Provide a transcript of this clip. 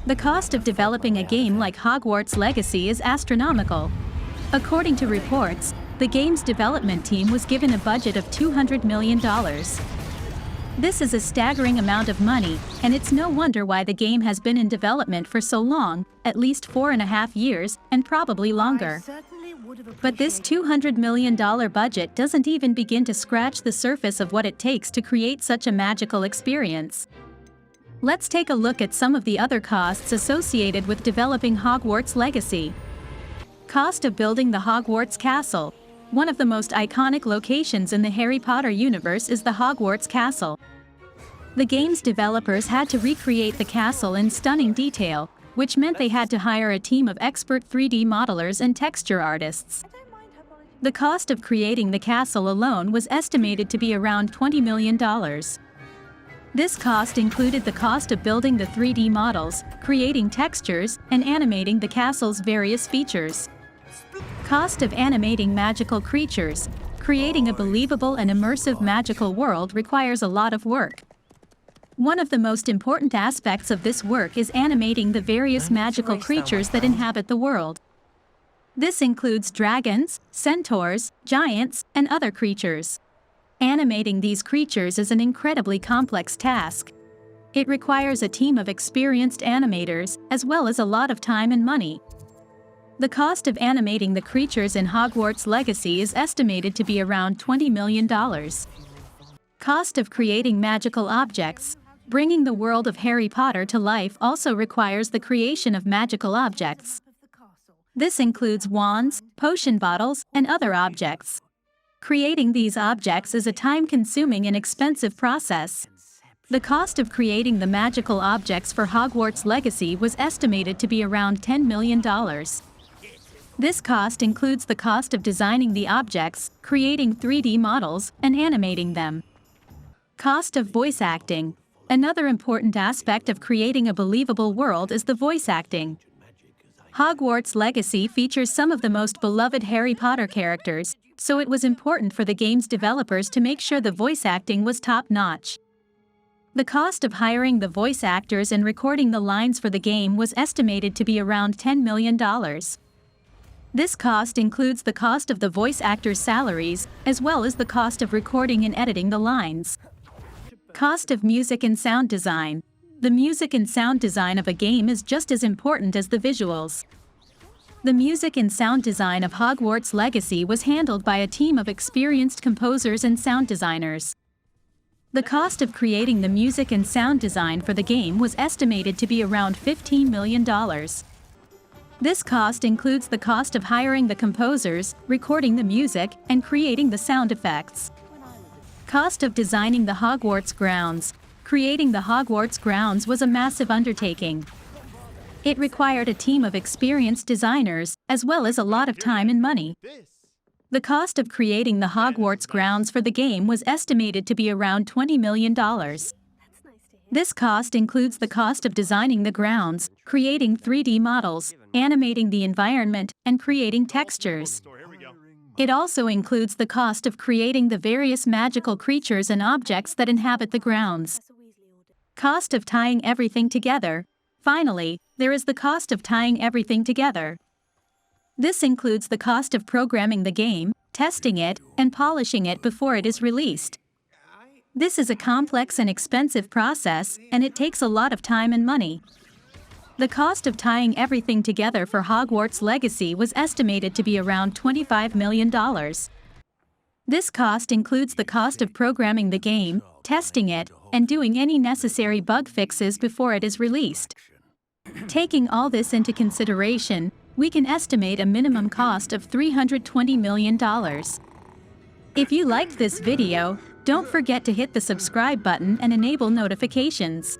The cost of developing a game like Hogwarts Legacy is astronomical. According to reports, the game's development team was given a budget of $200 million. This is a staggering amount of money, and it's no wonder why the game has been in development for so long, at least 4.5 years, and probably longer. But this $200 million budget doesn't even begin to scratch the surface of what it takes to create such a magical experience. Let's take a look at some of the other costs associated with developing Hogwarts Legacy. Cost of building the Hogwarts Castle. One of the most iconic locations in the Harry Potter universe is the Hogwarts Castle. The game's developers had to recreate the castle in stunning detail, which meant they had to hire a team of expert 3D modelers and texture artists. The cost of creating the castle alone was estimated to be around $20 million. This cost included the cost of building the 3D models, creating textures, and animating the castle's various features. Cost of animating magical creatures. Creating a believable and immersive magical world requires a lot of work. One of the most important aspects of this work is animating the various magical creatures that inhabit the world. This includes dragons, centaurs, giants, and other creatures. Animating these creatures is an incredibly complex task. It requires a team of experienced animators, as well as a lot of time and money. The cost of animating the creatures in Hogwarts Legacy is estimated to be around $20 million. Cost of creating magical objects. Bringing the world of Harry Potter to life also requires the creation of magical objects. This includes wands, potion bottles, and other objects. Creating these objects is a time-consuming and expensive process. The cost of creating the magical objects for Hogwarts Legacy was estimated to be around $10 million. This cost includes the cost of designing the objects, creating 3D models, and animating them. Cost of voice acting. Another important aspect of creating a believable world is the voice acting. Hogwarts Legacy features some of the most beloved Harry Potter characters, so it was important for the game's developers to make sure the voice acting was top-notch. The cost of hiring the voice actors and recording the lines for the game was estimated to be around $10 million. This cost includes the cost of the voice actors' salaries, as well as the cost of recording and editing the lines. Cost of music and sound design. The music and sound design of a game is just as important as the visuals. The music and sound design of Hogwarts Legacy was handled by a team of experienced composers and sound designers. The cost of creating the music and sound design for the game was estimated to be around $15 million. This cost includes the cost of hiring the composers, recording the music, and creating the sound effects. Cost of designing the Hogwarts grounds. Creating the Hogwarts grounds was a massive undertaking. It required a team of experienced designers, as well as a lot of time and money. The cost of creating the Hogwarts grounds for the game was estimated to be around $20 million. This cost includes the cost of designing the grounds, creating 3D models, animating the environment, and creating textures. It also includes the cost of creating the various magical creatures and objects that inhabit the grounds. Cost of tying everything together. Finally, there is the cost of tying everything together. This includes the cost of programming the game, testing it, and polishing it before it is released. This is a complex and expensive process, and it takes a lot of time and money. The cost of tying everything together for Hogwarts Legacy was estimated to be around $25 million. This cost includes the cost of programming the game, testing it, and doing any necessary bug fixes before it is released. Taking all this into consideration, we can estimate a minimum cost of $320 million. If you liked this video, don't forget to hit the subscribe button and enable notifications.